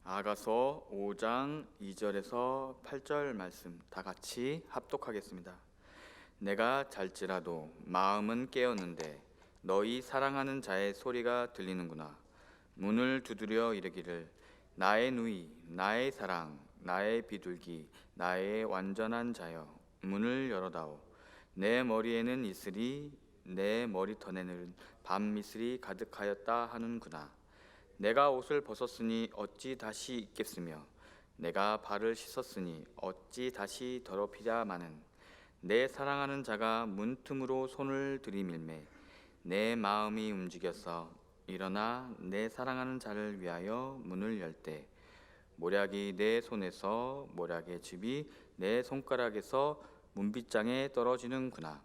아가서 5장 2절에서 8절 말씀 다 같이 합독하겠습니다. 내가 잘지라도 마음은 깨었는데 너희 사랑하는 자의 소리가 들리는구나. 문을 두드려 이르기를 나의 누이, 나의 사랑, 나의 비둘기, 나의 완전한 자여, 문을 열어다오. 내 머리에는 이슬이, 내 머리털에는 밤이슬이 가득하였다 하는구나. 내가 옷을 벗었으니 어찌 다시 입겠으며 내가 발을 씻었으니 어찌 다시 더럽히자마는 내 사랑하는 자가 문틈으로 손을 들이밀매 내 마음이 움직였어. 일어나 내 사랑하는 자를 위하여 문을 열 때 모략이 내 손에서 모략의 즙이 내 손가락에서 문빗장에 떨어지는구나.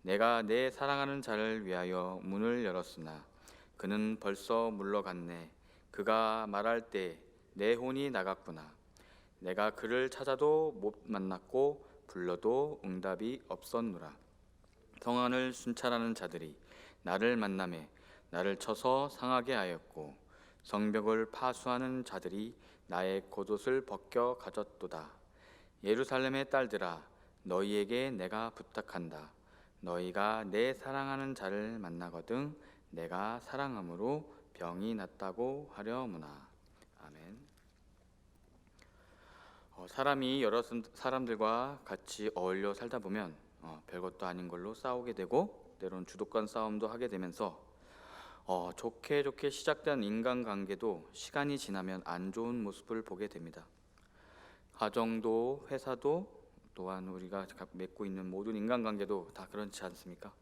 내가 내 사랑하는 자를 위하여 문을 열었으나 그는 벌써 물러갔네. 그가 말할 때 내 혼이 나갔구나. 내가 그를 찾아도 못 만났고 불러도 응답이 없었노라. 성안을 순찰하는 자들이 나를 만나매 나를 쳐서 상하게 하였고 성벽을 파수하는 자들이 나의 겉옷을 벗겨 가졌도다. 예루살렘의 딸들아, 너희에게 내가 부탁한다. 너희가 내 사랑하는 자를 만나거든 내가 사랑함으로 병이 낫다고 하려무나. 아멘. 사람이 여러 사람들과 같이 어울려 살다 보면 별것도 아닌 걸로 싸우게 되고 때론 주도권 싸움도 하게 되면서 좋게 시작된 인간관계도 시간이 지나면 안 좋은 모습을 보게 됩니다. 가정도 회사도 또한 우리가 맺고 있는 모든 인간관계도 다 그렇지 않습니까?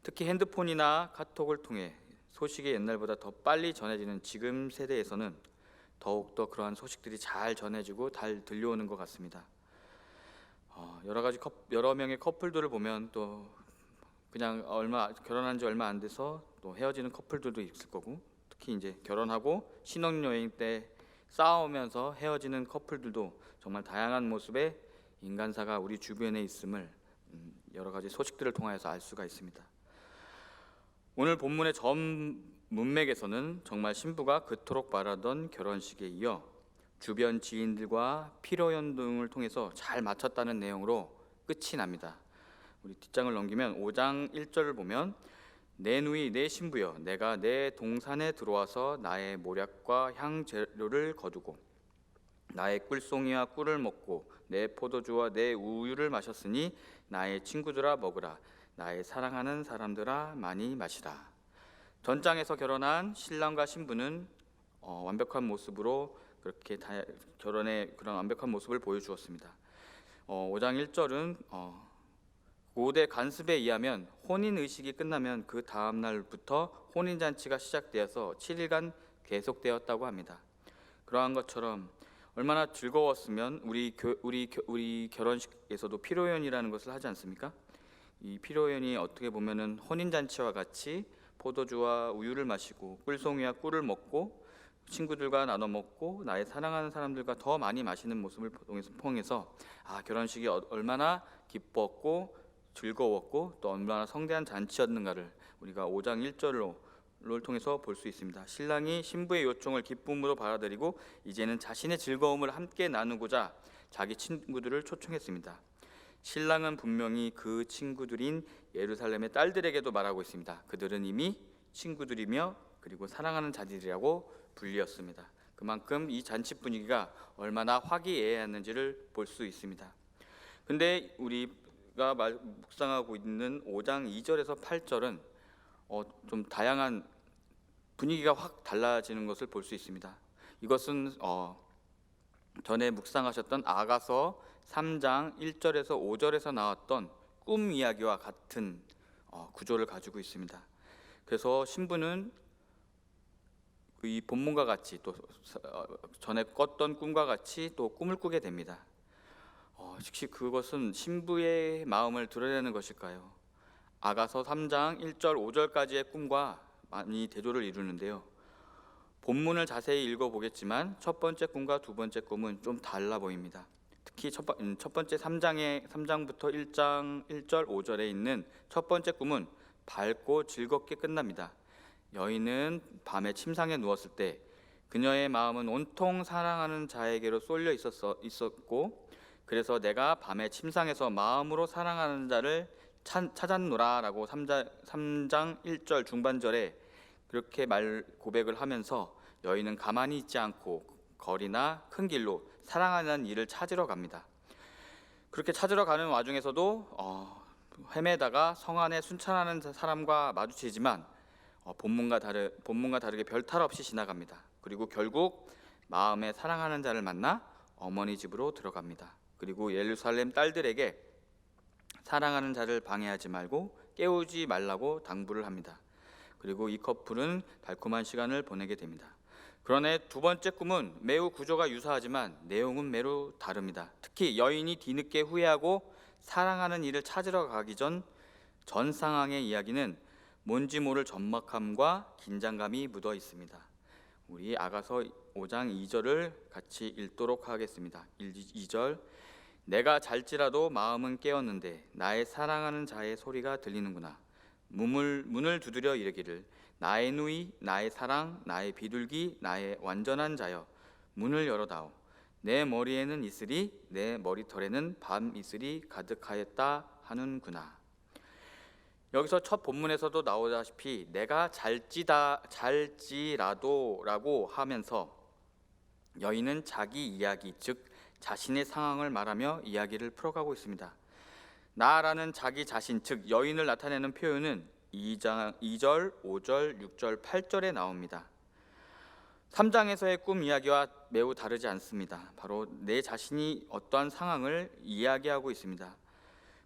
특히 핸드폰이나 카톡을 통해 소식이 옛날보다 더 빨리 전해지는 지금 세대에서는 더욱더 그러한 소식들이 잘 전해지고 잘 들려오는 것 같습니다. 여러 명의 커플들을 보면 또 그냥 결혼한 지 얼마 안 돼서 또 헤어지는 커플들도 있을 거고, 특히 이제 결혼하고 신혼여행 때 싸우면서 헤어지는 커플들도 정말 다양한 모습의 인간사가 우리 주변에 있음을 여러 가지 소식들을 통하여서 알 수가 있습니다. 오늘 본문의 전 문맥에서는 정말 신부가 그토록 바라던 결혼식에 이어 주변 지인들과 피로연동을 통해서 잘 마쳤다는 내용으로 끝이 납니다. 우리 뒷장을 넘기면 5장 1절을 보면 내 누이 내 신부여, 내가 내 동산에 들어와서 나의 모략과 향재료를 거두고 나의 꿀송이와 꿀을 먹고 내 포도주와 내 우유를 마셨으니 나의 친구들아 먹으라. 나의 사랑하는 사람들아 많이 마시라. 전장에서 결혼한 신랑과 신부는 완벽한 모습으로 그렇게 결혼의 그런 완벽한 모습을 보여주었습니다. 5장 1절은 고대 관습에 의하면 혼인의식이 끝나면 그 다음 날부터 혼인잔치가 시작되어서 7일간 계속되었다고 합니다. 그러한 것처럼 얼마나 즐거웠으면 우리 결혼식에서도 피로연이라는 것을 하지 않습니까? 이 피로연이 어떻게 보면은 혼인잔치와 같이 포도주와 우유를 마시고 꿀송이와 꿀을 먹고 친구들과 나눠 먹고 나의 사랑하는 사람들과 더 많이 마시는 모습을 통해서 결혼식이 얼마나 기뻤고 즐거웠고 또 얼마나 성대한 잔치였는가를 우리가 5장 1절을 통해서 볼 수 있습니다. 신랑이 신부의 요청을 기쁨으로 받아들이고 이제는 자신의 즐거움을 함께 나누고자 자기 친구들을 초청했습니다. 신랑은 분명히 그 친구들인 예루살렘의 딸들에게도 말하고 있습니다. 그들은 이미 친구들이며 그리고 사랑하는 자들이라고 불리었습니다. 그만큼 이 잔치 분위기가 얼마나 화기애애했는지를 볼 수 있습니다. 근데 우리가 묵상하고 있는 5장 2절에서 8절은 좀 다양한 분위기가 확 달라지는 것을 볼 수 있습니다. 이것은 전에 묵상하셨던 아가서 3장 1절에서 5절에서 나왔던 꿈 이야기와 같은 구조를 가지고 있습니다. 그래서 신부는 이 본문과 같이 또 전에 꿨던 꿈과 같이 또 꿈을 꾸게 됩니다. 혹시 그것은 신부의 마음을 드러내는 것일까요? 아가서 3장 1절 5절까지의 꿈과 많이 대조를 이루는데요. 본문을 자세히 읽어보겠지만 첫 번째 꿈과 두 번째 꿈은 좀 달라 보입니다. 특히 첫 번째 3장부터 1장 1절 5절에 있는 첫 번째 꿈은 밝고 즐겁게 끝납니다. 여인은 밤에 침상에 누웠을 때 그녀의 마음은 온통 사랑하는 자에게로 쏠려 있었고 그래서 내가 밤에 침상에서 마음으로 사랑하는 자를 찾았노라라고 3장 1절 중반절에 그렇게 고백을 하면서 여인은 가만히 있지 않고 거리나 큰 길로 사랑하는 이를 찾으러 갑니다. 그렇게 찾으러 가는 와중에서도 헤매다가 성 안에 순찰하는 사람과 마주치지만 본문과 다르게 별탈 없이 지나갑니다. 그리고 결국 마음에 사랑하는 자를 만나 어머니 집으로 들어갑니다. 그리고 예루살렘 딸들에게 사랑하는 자를 방해하지 말고 깨우지 말라고 당부를 합니다. 그리고 이 커플은 달콤한 시간을 보내게 됩니다. 그러나 두 번째 꿈은 매우 구조가 유사하지만 내용은 매우 다릅니다. 특히 여인이 뒤늦게 후회하고 사랑하는 이를 찾으러 가기 전 상황의 이야기는 뭔지 모를 적막함과 긴장감이 묻어 있습니다. 우리 아가서 5장 2절을 같이 읽도록 하겠습니다. 2절 내가 잘지라도 마음은 깨었는데 나의 사랑하는 자의 소리가 들리는구나. 문을 두드려 이르기를 나의 누이 나의 사랑 나의 비둘기 나의 완전한 자여 문을 열어다오. 내 머리에는 이슬이 내 머리털에는 밤 이슬이 가득하였다 하는구나. 여기서 첫 본문에서도 나오다시피 내가 잘지라도라고 하면서 여인은 자기 이야기 즉 자신의 상황을 말하며 이야기를 풀어가고 있습니다. 나라는 자기 자신 즉 여인을 나타내는 표현은 2절, 5절, 6절, 8절에 나옵니다. 3장에서의 꿈 이야기와 매우 다르지 않습니다. 바로 내 자신이 어떠한 상황을 이야기하고 있습니다.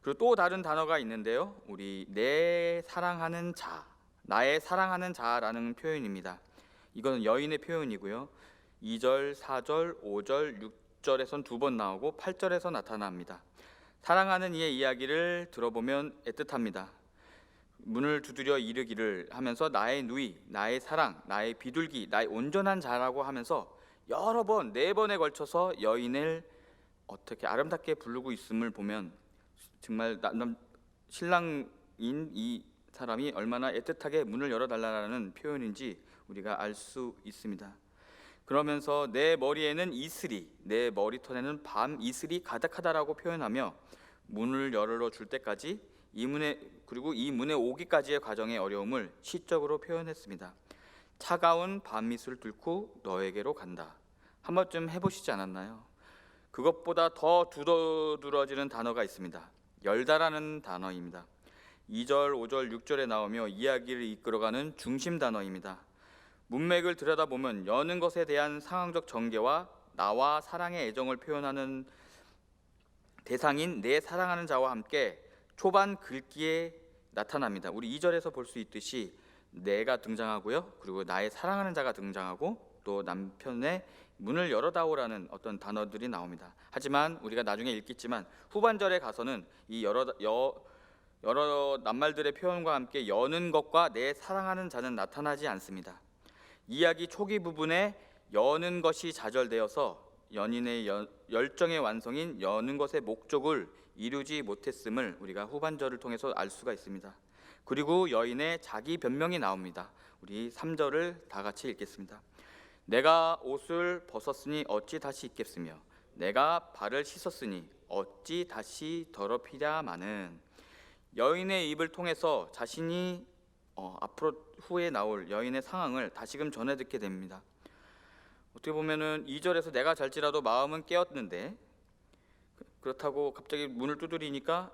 그리고 또 다른 단어가 있는데요. 우리 내 사랑하는 자, 나의 사랑하는 자라는 표현입니다. 이건 여인의 표현이고요. 2절, 4절, 5절, 6절에선 두 번 나오고 8절에서 나타납니다. 사랑하는 이의 이야기를 들어보면 애틋합니다. 문을 두드려 이르기를 하면서 나의 누이, 나의 사랑, 나의 비둘기, 나의 온전한 자라고 하면서 여러 번, 4번에 걸쳐서 여인을 어떻게 아름답게 부르고 있음을 보면 정말 신랑인 이 사람이 얼마나 애틋하게 문을 열어달라는 표현인지 우리가 알 수 있습니다. 그러면서 내 머리에는 이슬이, 내 머리털에는 밤 이슬이 가득하다라고 표현하며 문을 열어 줄 때까지 이 문에 오기까지의 과정의 어려움을 시적으로 표현했습니다. 차가운 밤이슬 뚫고 너에게로 간다. 한 번쯤 해보시지 않았나요? 그것보다 더 두드러지는 단어가 있습니다. 열다라는 단어입니다. 2절, 5절, 6절에 나오며 이야기를 이끌어가는 중심 단어입니다. 문맥을 들여다보면 여는 것에 대한 상황적 전개와 나와 사랑의 애정을 표현하는 대상인 내 사랑하는 자와 함께 초반 글귀에 나타납니다. 우리 2절에서 볼 수 있듯이 내가 등장하고요. 그리고 나의 사랑하는 자가 등장하고 또 남편의 문을 열어다오라는 어떤 단어들이 나옵니다. 하지만 우리가 나중에 읽겠지만 후반절에 가서는 이 여러 낱말들의 표현과 함께 여는 것과 내 사랑하는 자는 나타나지 않습니다. 이야기 초기 부분에 여는 것이 좌절되어서 연인의 열정의 완성인 여는 것의 목적을 이루지 못했음을 우리가 후반절을 통해서 알 수가 있습니다. 그리고 여인의 자기 변명이 나옵니다. 우리 3절을 다 같이 읽겠습니다. 내가 옷을 벗었으니 어찌 다시 입겠으며 내가 발을 씻었으니 어찌 다시 더럽히랴마는. 여인의 입을 통해서 자신이 후에 나올 여인의 상황을 다시금 전해 듣게 됩니다. 어떻게 보면은 2절에서 내가 잘지라도 마음은 깨었는데 그렇다고 갑자기 문을 두드리니까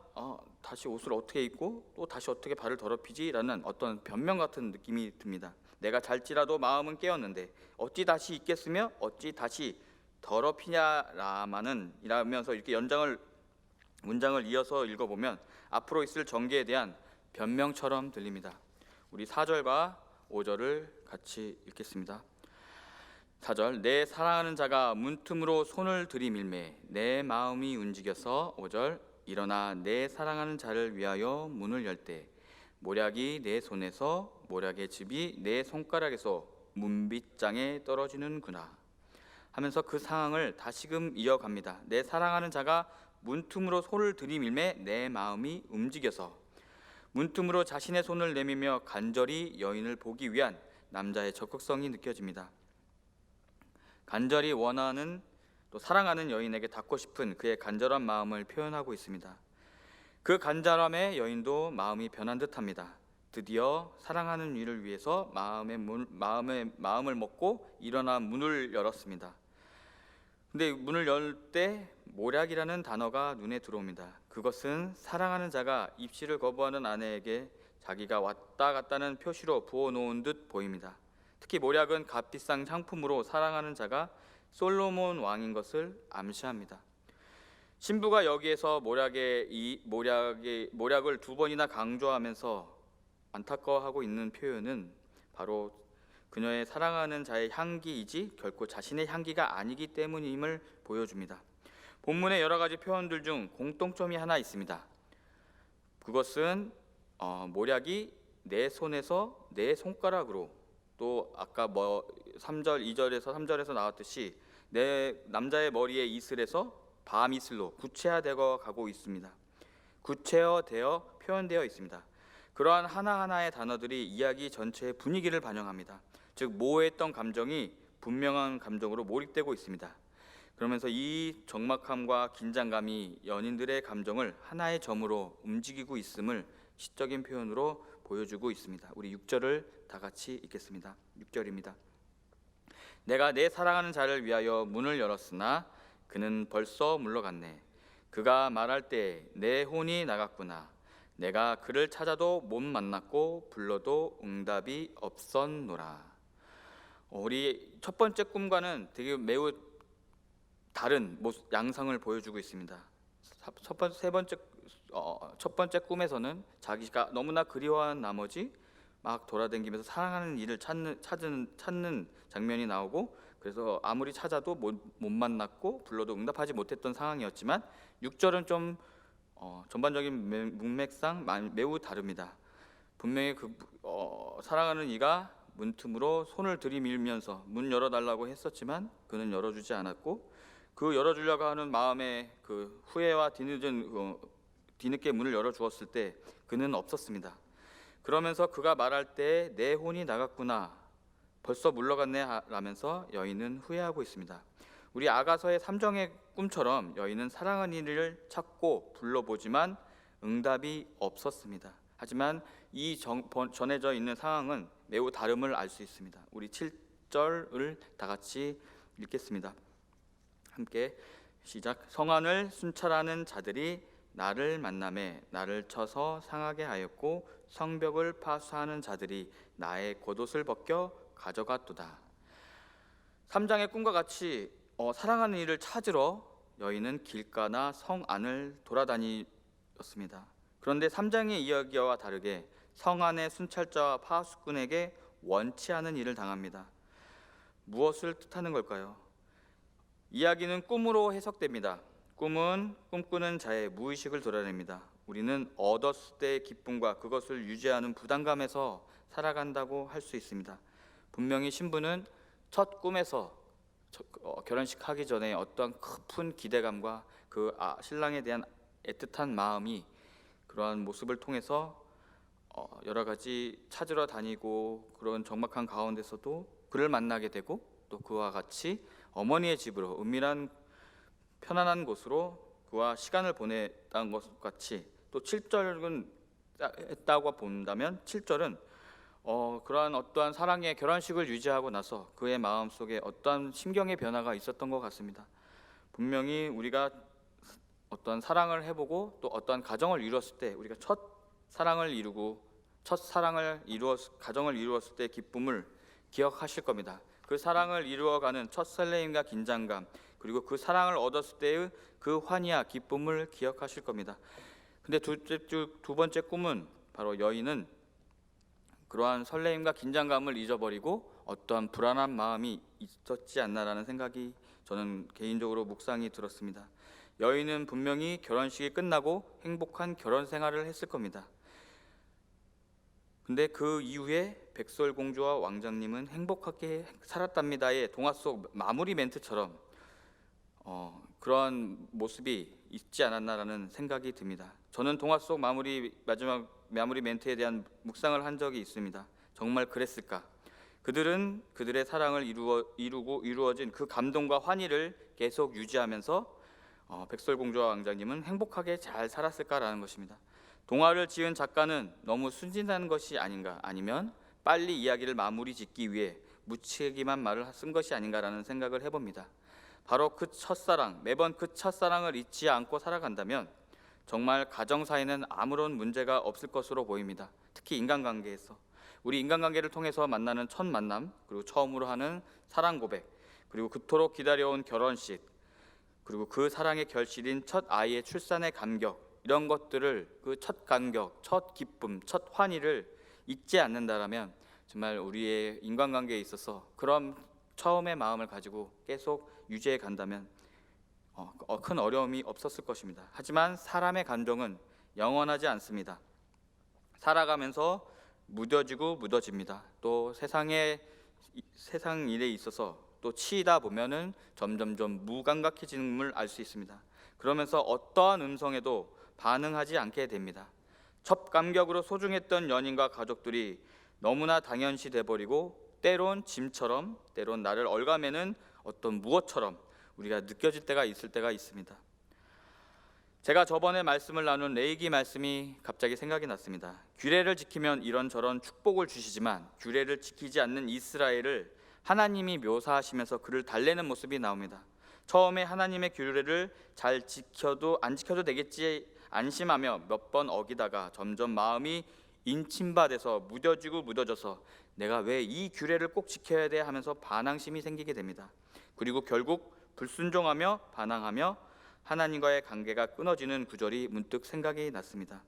다시 옷을 어떻게 입고 또 다시 어떻게 발을 더럽히지라는 어떤 변명 같은 느낌이 듭니다. 내가 잘지라도 마음은 깨었는데 어찌 다시 입겠으며 어찌 다시 더럽히냐라마는 이라면서 이렇게 문장을 이어서 읽어보면 앞으로 있을 전개에 대한 변명처럼 들립니다. 우리 4절과 5절을 같이 읽겠습니다. 4절 내 사랑하는 자가 문틈으로 손을 들이밀매 내 마음이 움직여서 5절 일어나 내 사랑하는 자를 위하여 문을 열 때 모략이 내 손에서 모략의 즙이 내 손가락에서 문빗장에 떨어지는구나 하면서 그 상황을 다시금 이어갑니다. 내 사랑하는 자가 문틈으로 손을 들이밀매 내 마음이 움직여서 문틈으로 자신의 손을 내밀며 간절히 여인을 보기 위한 남자의 적극성이 느껴집니다. 간절히 원하는 또 사랑하는 여인에게 닿고 싶은 그의 간절한 마음을 표현하고 있습니다. 그 간절함에 여인도 마음이 변한 듯합니다. 드디어 사랑하는 이를 위해서 마음을 먹고 일어나 문을 열었습니다. 근데 문을 열 때 모략이라는 단어가 눈에 들어옵니다. 그것은 사랑하는 자가 입시를 거부하는 아내에게 자기가 왔다 갔다는 표시로 부어놓은 듯 보입니다. 특히 모략은 값비싼 상품으로 사랑하는 자가 솔로몬 왕인 것을 암시합니다. 신부가 여기에서 모략을 두 번이나 강조하면서 안타까워하고 있는 표현은 바로 그녀의 사랑하는 자의 향기이지 결코 자신의 향기가 아니기 때문임을 보여줍니다. 본문의 여러 가지 표현들 중 공통점이 하나 있습니다. 그것은 모략이 내 손에서 내 손가락으로, 또 아까 3절, 2절에서 3절에서 나왔듯이 내 남자의 머리에 이슬에서 밤 이슬로 구체화되어 가고 있습니다. 구체화되어 표현되어 있습니다. 그러한 하나하나의 단어들이 이야기 전체의 분위기를 반영합니다. 즉 모호했던 감정이 분명한 감정으로 몰입되고 있습니다. 그러면서 이 적막함과 긴장감이 연인들의 감정을 하나의 점으로 움직이고 있음을 시적인 표현으로 보여주고 있습니다. 우리 6절을 다 같이 읽겠습니다. 6절입니다. 내가 내 사랑하는 자를 위하여 문을 열었으나 그는 벌써 물러갔네. 그가 말할 때 내 혼이 나갔구나. 내가 그를 찾아도 못 만났고 불러도 응답이 없었노라. 우리 첫 번째 꿈과는 되게 매우 다른 양상을 보여주고 있습니다. 첫 번째 꿈에서는 자기가 너무나 그리워한 나머지 막 돌아다니면서 사랑하는 이를 찾는 장면이 나오고, 그래서 아무리 찾아도 못 만났고 불러도 응답하지 못했던 상황이었지만 6절은 좀 전반적인 문맥상 매우 다릅니다. 분명히 사랑하는 이가 문틈으로 손을 들이밀면서 문 열어달라고 했었지만 그는 열어주지 않았고, 그 열어주려고 하는 마음의 그 후회와 뒤늦게 문을 열어주었을 때 그는 없었습니다. 그러면서 그가 말할 때 내 혼이 나갔구나, 벌써 물러갔네 라면서 여인은 후회하고 있습니다. 우리 아가서의 3정의 꿈처럼 여인은 사랑하는 이를 찾고 불러보지만 응답이 없었습니다. 하지만 이 전해져 있는 상황은 매우 다름을 알 수 있습니다. 우리 7절을 다 같이 읽겠습니다. 함께 시작. 성안을 순찰하는 자들이 나를 만나매 나를 쳐서 상하게 하였고 성벽을 파수하는 자들이 나의 겉옷을 벗겨 가져갔도다. 3장의 꿈과 같이 사랑하는 이를 찾으러 여인은 길가나 성 안을 돌아다녔습니다. 그런데 3장의 이야기와 다르게 성 안의 순찰자와 파수꾼에게 원치 않은 일을 당합니다. 무엇을 뜻하는 걸까요? 이야기는 꿈으로 해석됩니다. 꿈은 꿈꾸는 자의 무의식을 드러냅니다. 우리는 얻었을 때의 기쁨과 그것을 유지하는 부담감에서 살아간다고 할 수 있습니다. 분명히 신부는 첫 꿈에서 결혼식 하기 전에 어떠한 큰 기대감과 그 신랑에 대한 애틋한 마음이 그러한 모습을 통해서 여러 가지 찾으러 다니고 그런 적막한 가운데서도 그를 만나게 되고, 또 그와 같이 어머니의 집으로 은밀한 편안한 곳으로 그와 시간을 보냈다는 것 같이, 또 7절은 했다고 본다면 7절은 그러한 어떠한 사랑의 결혼식을 유지하고 나서 그의 마음속에 어떠한 심경의 변화가 있었던 것 같습니다. 분명히 우리가 어떠한 사랑을 해보고 또 어떠한 가정을 이루었을 때, 우리가 첫 사랑을 이루고 가정을 이루었을 때의 기쁨을 기억하실 겁니다. 그 사랑을 이루어가는 첫 설레임과 긴장감, 그리고 그 사랑을 얻었을 때의 그 환희와 기쁨을 기억하실 겁니다. 근데 두 번째 꿈은 바로 여인은 그러한 설레임과 긴장감을 잊어버리고 어떠한 불안한 마음이 있었지 않나라는 생각이 저는 개인적으로 묵상이 들었습니다. 여인은 분명히 결혼식이 끝나고 행복한 결혼 생활을 했을 겁니다. 근데 그 이후에 백설공주와 왕자님은 행복하게 살았답니다의 동화 속 마무리 멘트처럼 그러한 모습이 있지 않았나라는 생각이 듭니다. 저는 동화 속 마지막 마무리 멘트에 대한 묵상을 한 적이 있습니다. 정말 그랬을까? 그들은 그들의 사랑을 이루어진 그 감동과 환희를 계속 유지하면서 백설공주와 왕자님은 행복하게 잘 살았을까라는 것입니다. 동화를 지은 작가는 너무 순진한 것이 아닌가, 아니면 빨리 이야기를 마무리 짓기 위해 무책임한 말을 쓴 것이 아닌가라는 생각을 해봅니다. 바로 그 첫사랑, 매번 그 첫사랑을 잊지 않고 살아간다면 정말 가정 사이는 아무런 문제가 없을 것으로 보입니다. 특히 인간관계에서 우리 인간관계를 통해서 만나는 첫 만남, 그리고 처음으로 하는 사랑 고백, 그리고 그토록 기다려온 결혼식, 그리고 그 사랑의 결실인 첫 아이의 출산의 감격, 이런 것들을, 그 첫 감격, 첫 기쁨, 첫 환희를 잊지 않는다라면 정말 우리의 인간관계에 있어서 그런 처음의 마음을 가지고 계속 유지해 간다면 큰 어려움이 없었을 것입니다. 하지만 사람의 감정은 영원하지 않습니다. 살아가면서 무뎌지고 묻어집니다. 또 세상 일에 있어서 또 치이다 보면은 점점점 무감각해짐을 알 수 있습니다. 그러면서 어떠한 음성에도 반응하지 않게 됩니다. 첫 감격으로 소중했던 연인과 가족들이 너무나 당연시 돼버리고 때론 짐처럼, 때론 나를 얽어매는 어떤 무엇처럼 우리가 느껴질 때가 있을 때가 있습니다. 제가 저번에 말씀을 나눈 레위기 말씀이 갑자기 생각이 났습니다. 규례를 지키면 이런저런 축복을 주시지만 규례를 지키지 않는 이스라엘을 하나님이 묘사하시면서 그를 달래는 모습이 나옵니다. 처음에 하나님의 규례를 잘 지켜도 안 지켜도 되겠지 안심하며 몇 번 어기다가 점점 마음이 인침받아서 무뎌져서 내가 왜 이 규례를 꼭 지켜야 돼 하면서 반항심이 생기게 됩니다. 그리고 결국 불순종하며 반항하며 하나님과의 관계가 끊어지는 구절이 문득 생각이 났습니다.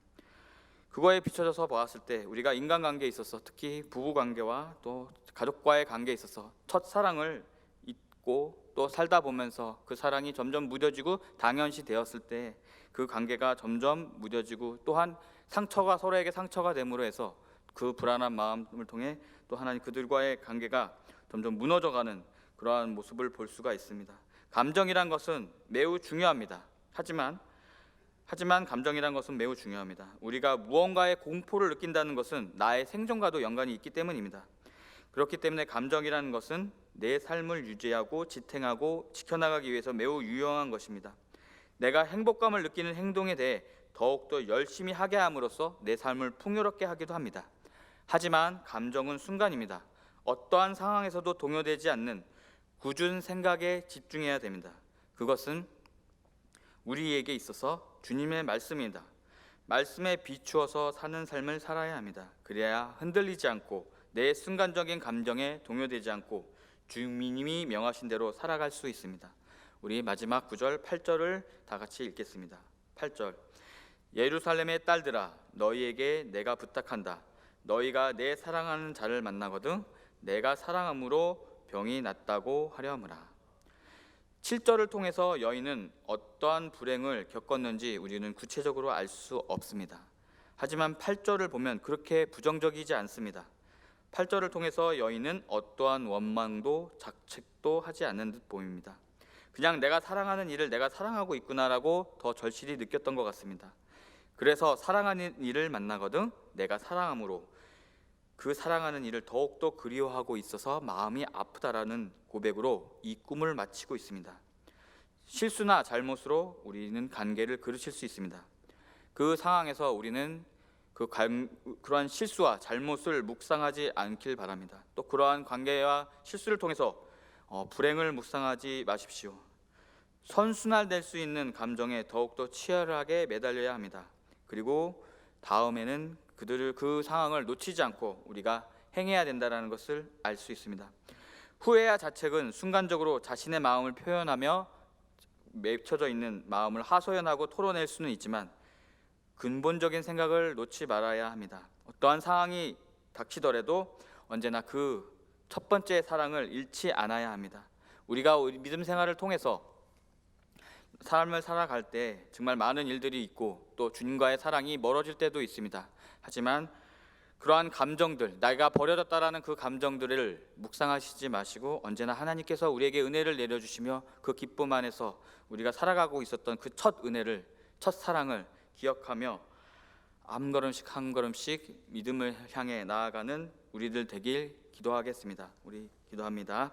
그거에 비춰져서 보았을 때 우리가 인간관계에 있어서, 특히 부부관계와 또 가족과의 관계에 있어서 첫사랑을 잊고 또 살다 보면서 그 사랑이 점점 무뎌지고 당연시 되었을 때 그 관계가 점점 무뎌지고 또한 서로에게 상처가 됨으로 해서 그 불안한 마음을 통해 또 하나님 그들과의 관계가 점점 무너져가는 그러한 모습을 볼 수가 있습니다. 감정이란 것은 매우 중요합니다. 하지만 감정이란 것은 매우 중요합니다. 우리가 무언가의 공포를 느낀다는 것은 나의 생존과도 연관이 있기 때문입니다. 그렇기 때문에 감정이라는 것은 내 삶을 유지하고 지탱하고 지켜나가기 위해서 매우 유용한 것입니다. 내가 행복감을 느끼는 행동에 대해 더욱더 열심히 하게 함으로써 내 삶을 풍요롭게 하기도 합니다. 하지만 감정은 순간입니다. 어떠한 상황에서도 동요되지 않는 굳은 생각에 집중해야 됩니다. 그것은 우리에게 있어서 주님의 말씀입니다. 말씀에 비추어서 사는 삶을 살아야 합니다. 그래야 흔들리지 않고 내 순간적인 감정에 동요되지 않고 주님이 명하신 대로 살아갈 수 있습니다. 우리 마지막 9절 8절을 다 같이 읽겠습니다. 8절 예루살렘의 딸들아 너희에게 내가 부탁한다. 너희가 내 사랑하는 자를 만나거든 내가 사랑함으로 병이 낫다고 하려무라. 7절을 통해서 여인은 어떠한 불행을 겪었는지 우리는 구체적으로 알 수 없습니다. 하지만 8절을 보면 그렇게 부정적이지 않습니다. 8절을 통해서 여인은 어떠한 원망도 자책도 하지 않는 듯 보입니다. 그냥 내가 사랑하는 이를 내가 사랑하고 있구나라고 더 절실히 느꼈던 것 같습니다. 그래서 사랑하는 이를 만나거든 내가 사랑함으로 그 사랑하는 이를 더욱더 그리워하고 있어서 마음이 아프다라는 고백으로 이 꿈을 마치고 있습니다. 실수나 잘못으로 우리는 관계를 그르칠 수 있습니다. 그 상황에서 우리는 그러한 실수와 잘못을 묵상하지 않길 바랍니다. 또 그러한 관계와 실수를 통해서 불행을 묵상하지 마십시오. 선순환될 수 있는 감정에 더욱더 치열하게 매달려야 합니다. 그리고 다음에는 그 상황을 놓치지 않고 우리가 행해야 된다는 것을 알 수 있습니다. 후회와 자책은 순간적으로 자신의 마음을 표현하며 맺혀져 있는 마음을 하소연하고 토로낼 수는 있지만 근본적인 생각을 놓지 말아야 합니다. 어떠한 상황이 닥치더라도 언제나 그 첫 번째 사랑을 잃지 않아야 합니다. 우리가 믿음 생활을 통해서 삶을 살아갈 때 정말 많은 일들이 있고 또 주님과의 사랑이 멀어질 때도 있습니다. 하지만 그러한 감정들, 내가 버려졌다라는 그 감정들을 묵상하시지 마시고 언제나 하나님께서 우리에게 은혜를 내려주시며 그 기쁨 안에서 우리가 살아가고 있었던 그 첫 은혜를, 첫 사랑을 기억하며 한 걸음씩 믿음을 향해 나아가는 우리들 되길 기도하겠습니다. 우리 기도합니다.